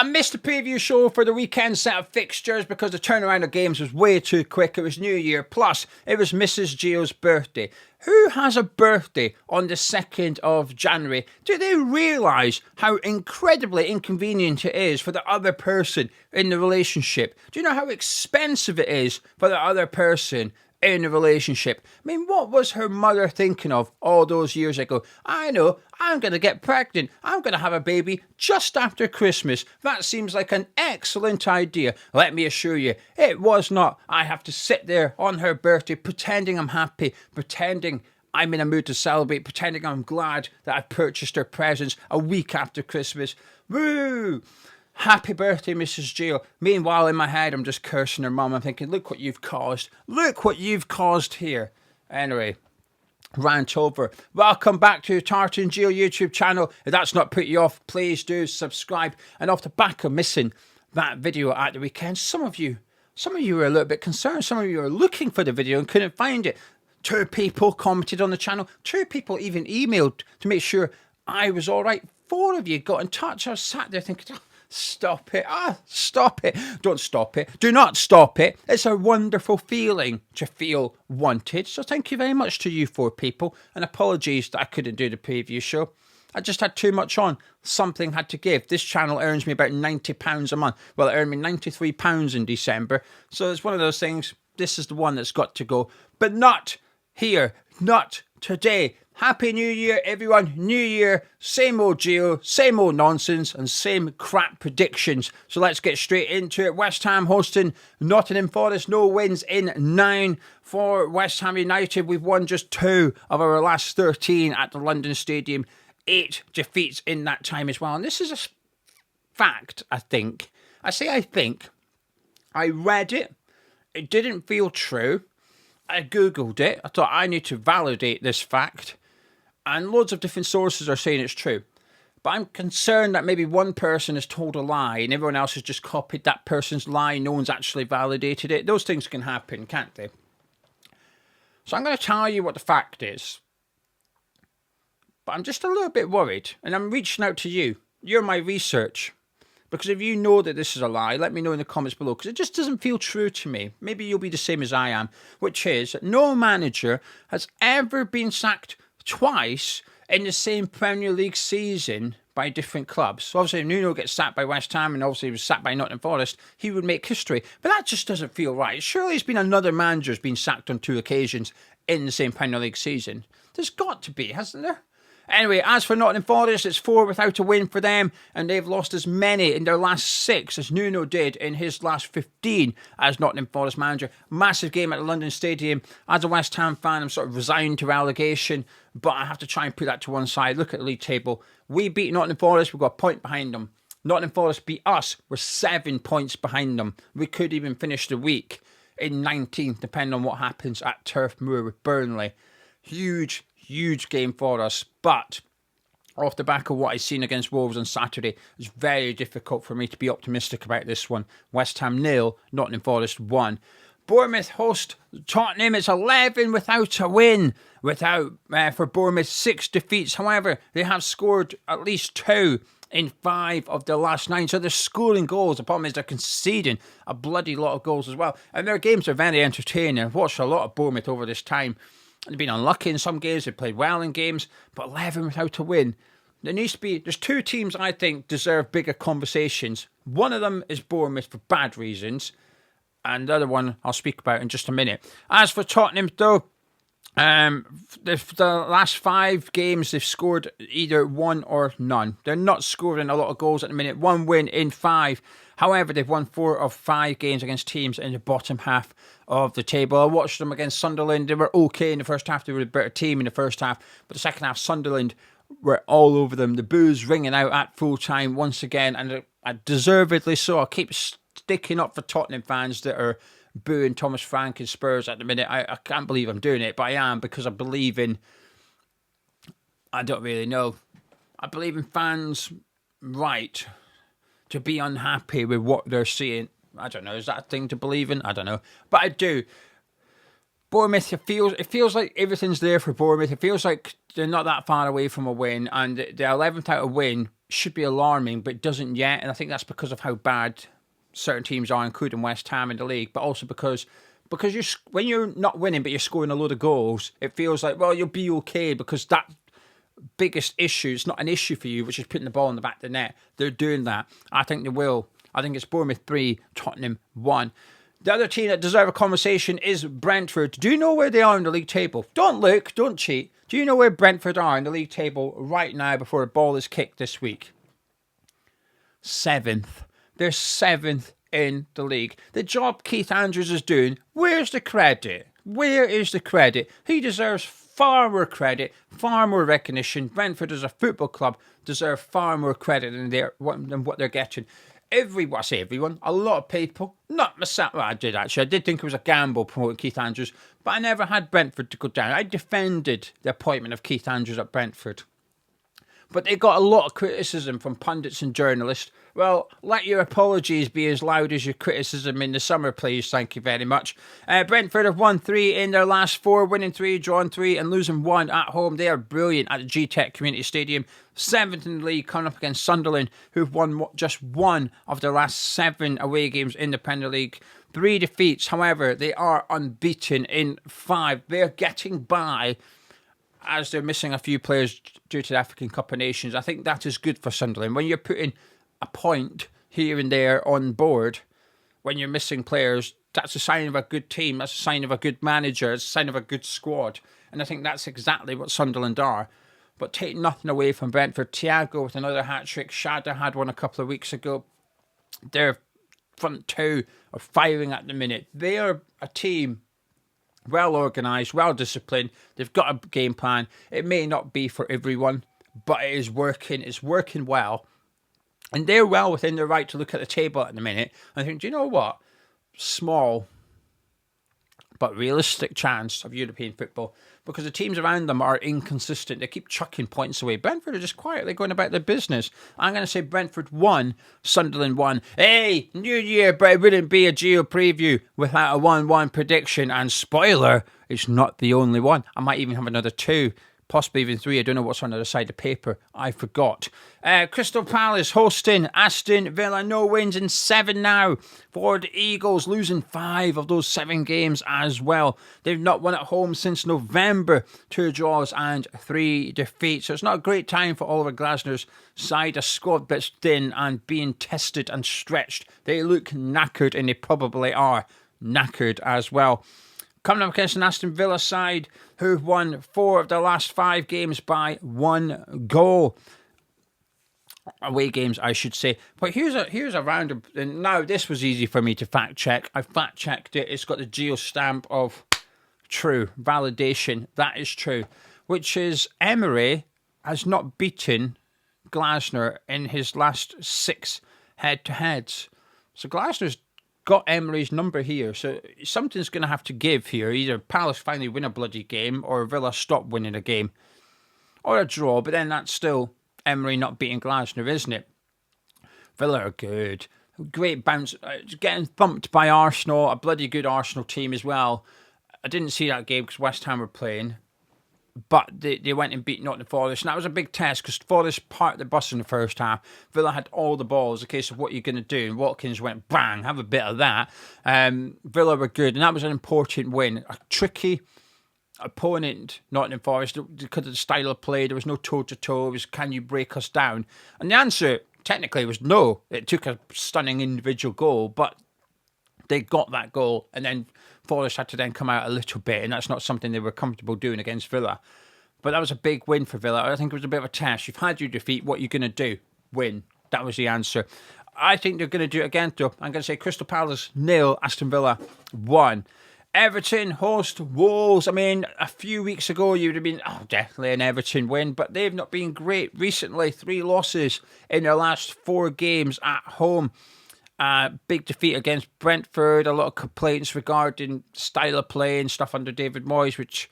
I missed the preview show for the weekend set of fixtures because the turnaround of games was way too quick. It was New Year, plus it was Mrs. Gio's birthday. Who has a birthday on the 2nd of January? Do they realise how incredibly inconvenient it is for the other person in the relationship? Do you know how expensive it is for the other person in a relationship? I mean, what was her mother thinking of all those years ago? I know, I'm going to get pregnant. I'm going to have a baby just after Christmas. That seems like an excellent idea. Let me assure you, it was not. I have to sit there on her birthday pretending I'm happy, pretending I'm in a mood to celebrate, pretending I'm glad that I purchased her presents a week after Christmas. Woo! Happy birthday, Mrs. Gio. Meanwhile, in my head, I'm just cursing her mum. I'm thinking, look what you've caused. Look what you've caused here. Anyway, rant over. Welcome back to the Tartan Gio YouTube channel. If that's not put you off, please do subscribe. And off the back of missing that video at the weekend, some of you were a little bit concerned. Some of you were looking for the video and couldn't find it. 2 people commented on the channel. 2 people even emailed to make sure I was all right. 4 of you got in touch. I was sat there thinking, oh, stop it. Stop it. Don't stop it. Do not stop it. It's a wonderful feeling to feel wanted. So thank you very much to you 4 people. And apologies that I couldn't do the preview show. I just had too much on. Something had to give. This channel earns me about £90 a month. Well, it earned me £93 in December. So it's one of those things. This is the one that's got to go. But not here. Not today. Happy New Year, everyone. New Year, same old Gio, same old nonsense, and same crap predictions. So let's get straight into it. West Ham hosting Nottingham Forest. No wins in 9 for West Ham United. We've won just 2 of our last 13 at the London Stadium. 8 defeats in that time as well. And this is a fact, I think. I say I think. I read it. It didn't feel true. I Googled it. I thought I need to validate this fact. And loads of different sources are saying it's true. But I'm concerned that maybe one person has told a lie and everyone else has just copied that person's lie. No one's actually validated it. Those things can happen, can't they? So I'm going to tell you what the fact is. But I'm just a little bit worried. And I'm reaching out to you. You're my research. Because if you know that this is a lie, let me know in the comments below. Because it just doesn't feel true to me. Maybe you'll be the same as I am. Which is that no manager has ever been sacked twice in the same Premier League season by different clubs. So obviously, if Nuno gets sacked by West Ham and obviously he was sacked by Nottingham Forest, he would make history. But that just doesn't feel right. Surely it's been another manager who's been sacked on 2 occasions in the same Premier League season. There's got to be, hasn't there? Anyway, as for Nottingham Forest, it's 4 without a win for them, and they've lost as many in their last 6 as Nuno did in his last 15 as Nottingham Forest manager. Massive game at the London Stadium. As a West Ham fan, I'm sort of resigned to relegation, but I have to try and put that to one side. Look at the league table. We beat Nottingham Forest, we've got a point behind them. Nottingham Forest beat us, we're 7 points behind them. We could even finish the week in 19th, depending on what happens at Turf Moor with Burnley. Huge game for us, but off the back of what I've seen against Wolves on Saturday, it's very difficult for me to be optimistic about this one. West Ham 0, Nottingham Forest 1. Bournemouth host Tottenham. It's 11 without a win. For Bournemouth, 6 defeats. However, they have scored at least 2 in 5 of the last 9. So they're scoring goals. The problem is they're conceding a bloody lot of goals as well. And their games are very entertaining. I've watched a lot of Bournemouth over this time. They've been unlucky in some games. They've played well in games. But 11 without a win. There's 2 teams I think deserve bigger conversations. One of them is Bournemouth for bad reasons. And the other one I'll speak about in just a minute. As for Tottenham, though, the last 5 games they've scored either 1 or none. They're not scoring a lot of goals at the minute. 1 win in 5. However, they've won 4 of 5 games against teams in the bottom half of the table. I watched them against Sunderland. They were okay in the first half. They were a better team in the first half. But the second half, Sunderland were all over them. The boos ringing out at full time once again. And deservedly so. I'll keep sticking up for Tottenham fans that are booing Thomas Frank and Spurs at the minute. I can't believe I'm doing it, but I am, because I believe in... I don't really know. I believe in fans' right to be unhappy with what they're seeing. I don't know. Is that a thing to believe in? I don't know. But I do. Bournemouth, it feels like everything's there for Bournemouth. It feels like they're not that far away from a win. And the 11th out of win should be alarming, but it doesn't yet. And I think that's because of how bad certain teams are, including West Ham in the league, but also because when you're not winning but you're scoring a load of goals, it feels like, well, you'll be okay, because that biggest issue, it's not an issue for you, which is putting the ball in the back of the net. They're doing that. I think they will. I think it's Bournemouth 3, Tottenham 1. The other team that deserve a conversation is Brentford. Do you know where they are in the league table? Don't look, don't cheat. Do you know where Brentford are in the league table right now before a ball is kicked this week? 7th. They're 7th in the league. The job Keith Andrews is doing, where's the credit? Where is the credit? He deserves far more credit, far more recognition. Brentford as a football club deserve far more credit than what they're getting. A lot of people, not myself, well, I did actually. I did think it was a gamble promoting Keith Andrews, but I never had Brentford to go down. I defended the appointment of Keith Andrews at Brentford. But they got a lot of criticism from pundits and journalists. Well, let your apologies be as loud as your criticism in the summer, please. Thank you very much. Brentford have won 3 in their last 4, winning 3, drawing 3, and losing 1 at home. They are brilliant at the G-Tech Community Stadium. 7th in the league, coming up against Sunderland, who've won just 1 of their last 7 away games in the Premier League. 3 defeats, however, they are unbeaten in 5. They're getting by, as they're missing a few players due to the African Cup of Nations. I think that is good for Sunderland. When you're putting a point here and there on board, when you're missing players, that's a sign of a good team. That's a sign of a good manager. It's a sign of a good squad. And I think that's exactly what Sunderland are. But take nothing away from Brentford. Thiago with another hat-trick. Shada had one a couple of weeks ago. Their front 2 are firing at the minute. They are a team well organised, well disciplined. They've got a game plan. It may not be for everyone, but it is working. It's working well. And they're well within their right to look at the table at the minute. I think, do you know what? Small but realistic chance of European football, because the teams around them are inconsistent. They keep chucking points away. Brentford are just quietly going about their business. I'm going to say Brentford 1, Sunderland 1. Hey, new year, but it wouldn't be a Geo preview without a 1-1 prediction. And spoiler, it's not the only one. I might even have another 2. Possibly even 3. I don't know what's on the other side of the paper. I forgot. Crystal Palace hosting Aston Villa. No wins in 7 now for the Eagles, losing 5 of those 7 games as well. They've not won at home since November. 2 draws and 3 defeats. So it's not a great time for Oliver Glasner's side. A squad that's thin and being tested and stretched. They look knackered, and they probably are knackered as well. Coming up against an Aston Villa side who've won 4 of their last 5 games by 1 goal. Away games, I should say. But here's a round. And now this was easy for me to fact check. I fact checked it. It's got the geo stamp of true validation. That is true. Which is Emery has not beaten Glasner in his last 6 head-to-heads. So Glasner's got Emery's number here, so something's going to have to give here. Either Palace finally win a bloody game, or Villa stop winning a game, or a draw, but then that's still Emery not beating Glasner, isn't it? Villa are good. Great bounce, getting thumped by Arsenal, a bloody good Arsenal team as well. I didn't see that game because West Ham were playing, but they went and beat Nottingham Forest, and that was a big test because Forest parked the bus in the first half. Villa had all the balls. A case of what you're going to do, and Watkins went bang, have a bit of that. Villa were good, and that was an important win. A tricky opponent, Nottingham Forest, because of the style of play. There was no toe-to-toe. It was, can you break us down? And the answer technically was no. It took a stunning individual goal, but they got that goal, and then Forest had to then come out a little bit, and that's not something they were comfortable doing against Villa. But that was a big win for Villa. I think it was a bit of a test. You've had your defeat. What are you going to do? Win. That was the answer. I think they're going to do it again, though. I'm going to say Crystal Palace 0, Aston Villa 1. Everton host Wolves. I mean, a few weeks ago you would have been, definitely an Everton win, but they've not been great recently. 3 losses in their last 4 games at home. Big defeat against Brentford. A lot of complaints regarding style of play and stuff under David Moyes, which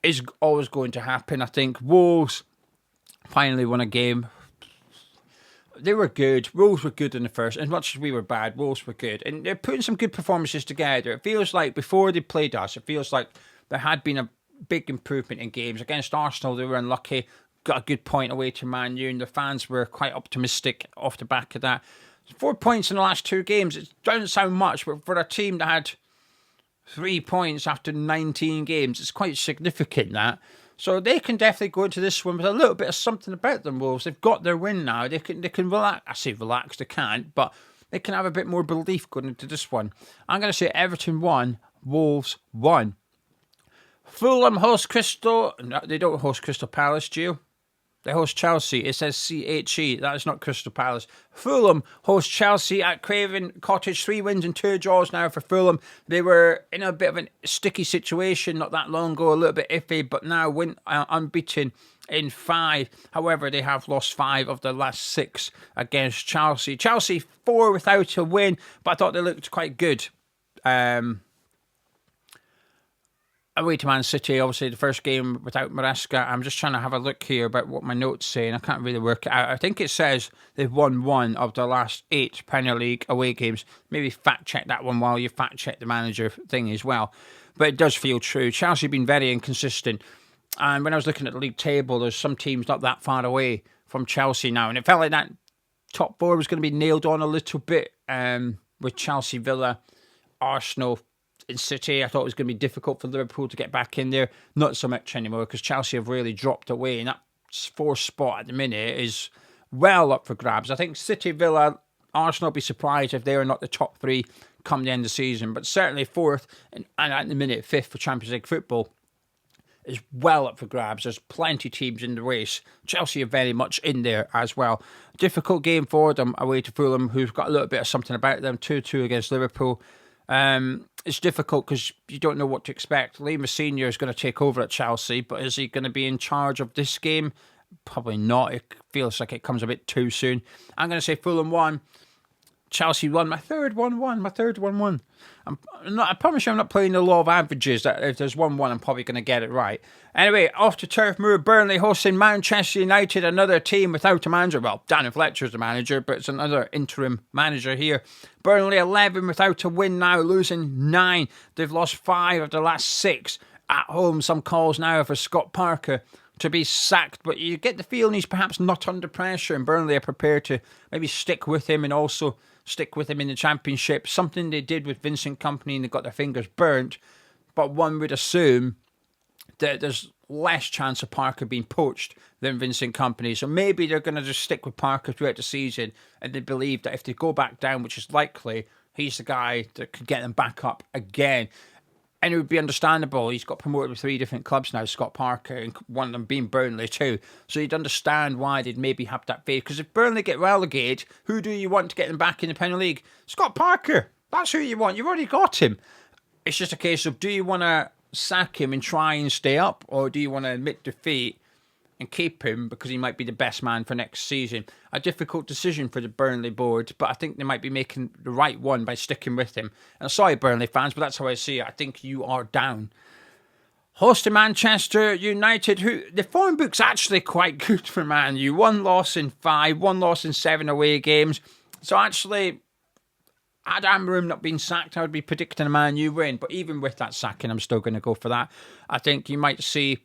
is always going to happen. I think Wolves finally won a game. They were good. Wolves were good in the first. As much as we were bad, Wolves were good. And they're putting some good performances together. It feels like before they played us, it feels like there had been a big improvement in games. Against Arsenal, they were unlucky. got a good point away to Man U, and the fans were quite optimistic off the back of that. 4 points in the last 2 games. It doesn't sound much, but for a team that had 3 points after 19 games, it's quite significant, that. So they can definitely go into this one with a little bit of something about them, Wolves. They've got their win now. They can relax. I say relax, they can't, but they can have a bit more belief going into this one. I'm going to say Everton 1, Wolves 1. Fulham host Crystal... No, they don't host Crystal Palace, Gio. They host Chelsea. It says CHE. That is not Crystal Palace. Fulham host Chelsea at Craven Cottage. 3 wins and 2 draws now for Fulham. They were in a bit of a sticky situation not that long ago, a little bit iffy, but now unbeaten in 5. However, they have lost 5 of the last 6 against Chelsea. Chelsea 4 without a win, but I thought they looked quite good. Away to Man City, obviously the first game without Maresca. I'm just trying to have a look here about what my notes say, and I can't really work it out. I think it says they've won 1 of the last 8 Premier League away games. Maybe fact check that one while you fact check the manager thing as well. But it does feel true. Chelsea have been very inconsistent. And when I was looking at the league table, there's some teams not that far away from Chelsea now. And it felt like that top 4 was going to be nailed on a little bit with Chelsea, Villa, Arsenal, in City. I thought it was going to be difficult for Liverpool to get back in there. Not so much anymore, because Chelsea have really dropped away, and that 4th spot at the minute is well up for grabs. I think City, Villa, Arsenal will be surprised if they are not the top 3 come the end of the season, but certainly 4th and at the minute 5th for Champions League football is well up for grabs. There's plenty of teams in the race. Chelsea are very much in there as well. Difficult game for them away to Fulham, who've got a little bit of something about them. 2-2 against Liverpool. It's difficult because you don't know what to expect. Lima Senior is going to take over at Chelsea, but is he going to be in charge of this game? Probably not. It feels like it comes a bit too soon. I'm going to say Fulham 1, Chelsea 1. My third 1-1. I promise you I'm not playing the law of averages. That if there's 1-1, I'm probably going to get it right. Anyway, off to Turf Moor, Burnley hosting Manchester United, another team without a manager. Well, Danny Fletcher's the manager, but it's another interim manager here. Burnley 11 without a win now, losing 9. They've lost 5 of the last 6 at home. Some calls now for Scott Parker to be sacked, but you get the feeling he's perhaps not under pressure, and Burnley are prepared to maybe stick with him and also stick with him in the Championship. Something they did with Vincent Kompany and they got their fingers burnt, but one would assume that there's less chance of Parker being poached than Vincent Kompany, so maybe they're going to just stick with Parker throughout the season, and they believe that if they go back down, which is likely, he's the guy that could get them back up again. And it would be understandable. He's got promoted with 3 different clubs now, Scott Parker, and one of them being Burnley too. So you'd understand why they'd maybe have that faith. Because if Burnley get relegated, who do you want to get them back in the Premier League? Scott Parker. That's who you want. You've already got him. It's just a case of, do you want to sack him and try and stay up? Or do you want to admit defeat and keep him because he might be the best man for next season? A difficult decision for the Burnley board, but I think they might be making the right one by sticking with him. And I'm sorry, Burnley fans, but that's how I see it. I think you are down. Hosting Manchester United, who the form book's actually quite good for Man U. 1 loss in 5, 1 loss in 7 away games. So actually, had Amorim not been sacked, I would be predicting a Man U win. But even with that sacking, I'm still going to go for that. I think you might see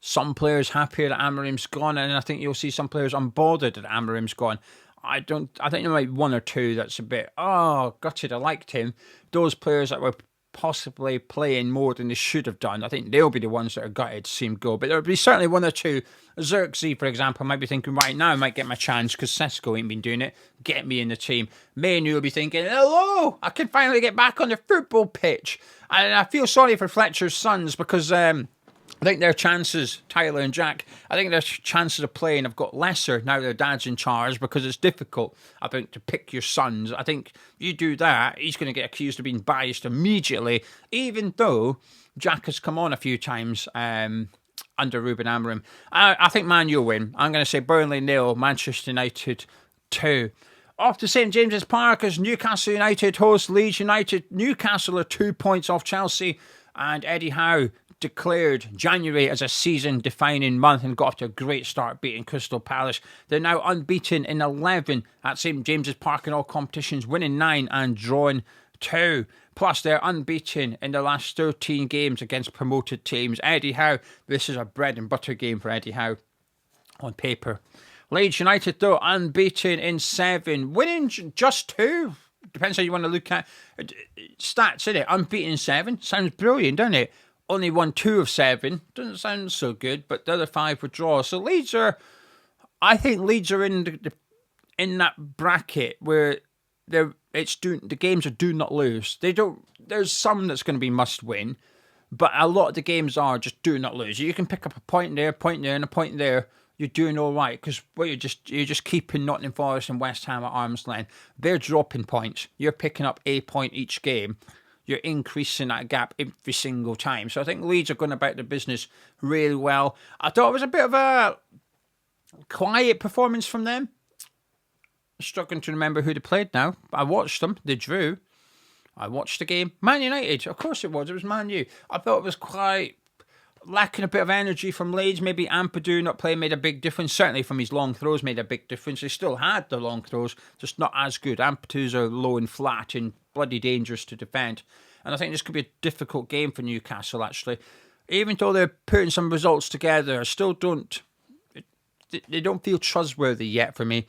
some players happier that Amorim's gone, and I think you'll see some players unbothered that Amorim's gone. I think there might be 1 or 2 that's a bit, gutted, I liked him. Those players that were possibly playing more than they should have done, I think they'll be the ones that are gutted to see him go. But there'll be certainly 1 or 2. Xerxes, for example, might be thinking, right now I might get my chance because Sesko ain't been doing it. Get me in the team. Manu will be thinking, hello, I can finally get back on the football pitch. And I feel sorry for Fletcher's sons because I think their chances, Tyler and Jack, I think their chances of playing have got lesser now their dad's in charge, because it's difficult, I think, to pick your sons. I think you do that, he's going to get accused of being biased immediately, even though Jack has come on a few times under Ruben Amorim. I think Man U win. I'm going to say Burnley 0, Manchester United 2. Off to St James's Park as Newcastle United host Leeds United. Newcastle are 2 points off Chelsea, and Eddie Howe declared January as a season-defining month and got off to a great start beating Crystal Palace. They're now unbeaten in 11 at St James's Park in all competitions, winning 9 and drawing 2. Plus, they're unbeaten in the last 13 games against promoted teams. Eddie Howe, this is a bread and butter game for Eddie Howe. on paper. Leeds United, though, unbeaten in 7, winning just 2. Depends how you want to look at stats, innit? Unbeaten in 7. Sounds brilliant, doesn't it? Only won 2 of 7. Doesn't sound so good, but the other 5 were draws. So I think Leeds are in that bracket where the games are do not lose. There's some that's going to be must win, but a lot of the games are just do not lose. You can pick up a point there, and a point there. You're doing all right because you're just keeping Nottingham Forest and West Ham at arm's length. They're dropping points. You're picking up a point each game. You're increasing that gap every single time. So I think Leeds are going about the business really well. I thought it was a bit of a quiet performance from them. I'm struggling to remember who they played now. I watched them. They drew. I watched the game. Man United. Of course it was. It was Man U. I thought it was quite lacking a bit of energy from Leeds. Maybe Ampadu not playing made a big difference. Certainly from his long throws made a big difference. They still had the long throws, just not as good. Ampadu's are low and flat and bloody dangerous to defend. And I think this could be a difficult game for Newcastle, actually. Even though they're putting some results together, I still they don't feel trustworthy yet for me.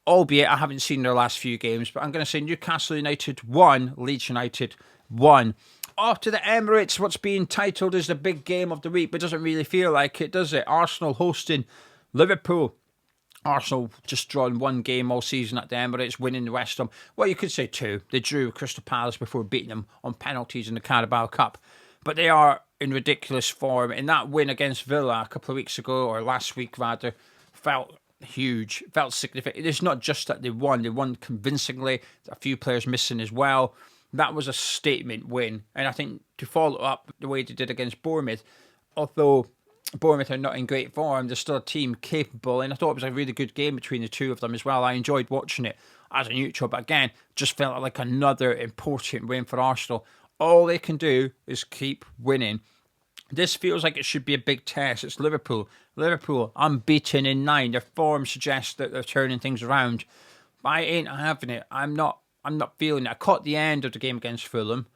Albeit I haven't seen their last few games, but I'm going to say Newcastle United 1, Leeds United 1. Off to the Emirates, what's being titled as the big game of the week, but doesn't really feel like it, does it? Arsenal hosting Liverpool. Arsenal just drawn 1 game all season at the Emirates, winning the West Ham. Well, you could say 2. They drew Crystal Palace before beating them on penalties in the Carabao Cup. But they are in ridiculous form. And that win against Villa a couple of weeks ago, or last week rather, felt huge, felt significant. It's not just that they won convincingly. A few players missing as well. That was a statement win. And I think to follow up the way they did against Bournemouth, although Bournemouth are not in great form, they're still a team capable. And I thought it was a really good game between the two of them as well. I enjoyed watching it as a neutral. But again, just felt like another important win for Arsenal. All they can do is keep winning. This feels like it should be a big test. It's Liverpool. Liverpool unbeaten in 9. Their form suggests that they're turning things around. But I ain't having it. I'm not feeling it. I caught the end of the game against Fulham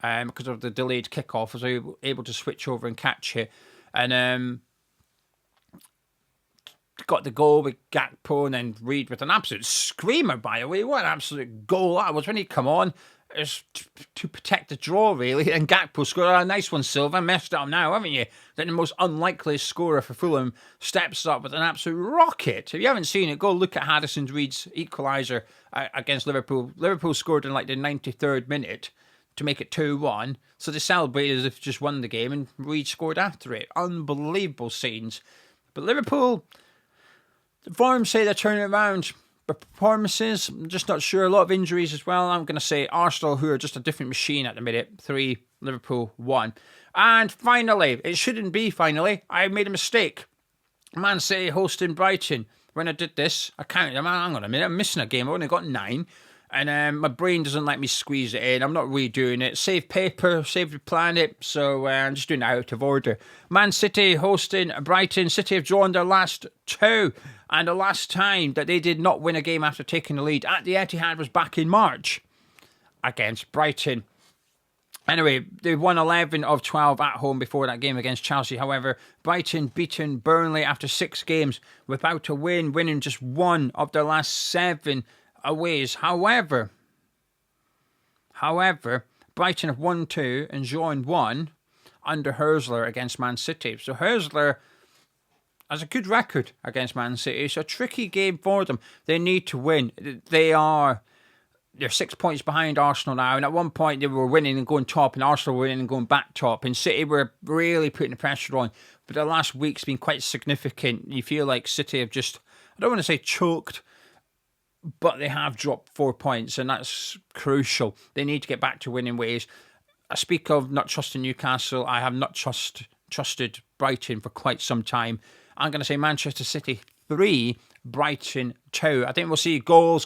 because of the delayed kickoff. I was able to switch over and catch it. And got the goal with Gakpo and then Reed with an absolute screamer, by the way. What an absolute goal that was when he come on. It's to protect the draw, really. And Gakpo scored a nice one, Silva. Messed up now, haven't you? Then the most unlikely scorer for Fulham steps up with an absolute rocket. If you haven't seen it, go look at Harrison Reed's equaliser against Liverpool. Liverpool scored in like the 93rd minute to make it 2-1. So they celebrated as if just won the game, and Reed scored after it. Unbelievable scenes. But Liverpool, the form say they're turning around. But performances, I'm just not sure. A lot of injuries as well. I'm going to say Arsenal, who are just a different machine at the minute. 3, Liverpool 1. And finally, it shouldn't be finally, I made a mistake. Man City hosting Brighton. When I did this, I counted them. Hang on a minute, I'm missing a game. I've only got 9. And my brain doesn't let me squeeze it in. I'm not redoing it. Save paper, save the planet. So I'm just doing it out of order. Man City hosting Brighton. City have drawn their last 2. And the last time that they did not win a game after taking the lead at the Etihad was back in March against Brighton. Anyway, they won 11 of 12 at home before that game against Chelsea. However, Brighton beaten Burnley after 6 games without a win, winning just 1 of their last 7 aways. However, Brighton have won 2 and joined 1 under Herzler against Man City. So Herzler has a good record against Man City. It's a tricky game for them. They need to win. They're 6 points behind Arsenal now, and at one point they were winning and going top, and Arsenal were winning and going back top, and City were really putting the pressure on. But the last week's been quite significant. You feel like City have just, I don't want to say choked, but they have dropped 4 points, and that's crucial. They need to get back to winning ways. I speak of not trusting Newcastle. I have not trusted Brighton for quite some time. I'm going to say Manchester City 3, Brighton 2. I think we'll see goals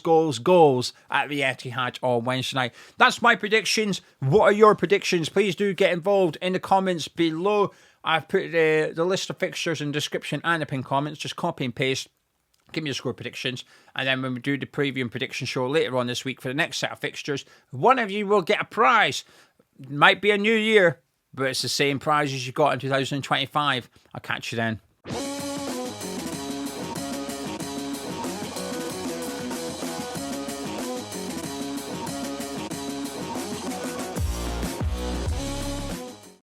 at the Etihad on Wednesday night. That's my predictions. What are your predictions? Please do get involved in the comments below. I've put the list of fixtures in the description and the pinned comments. Just copy and paste. Give me your score predictions. And then when we do the preview and prediction show later on this week for the next set of fixtures, one of you will get a prize. Might be a new year, but it's the same prize as you got in 2025. I'll catch you then.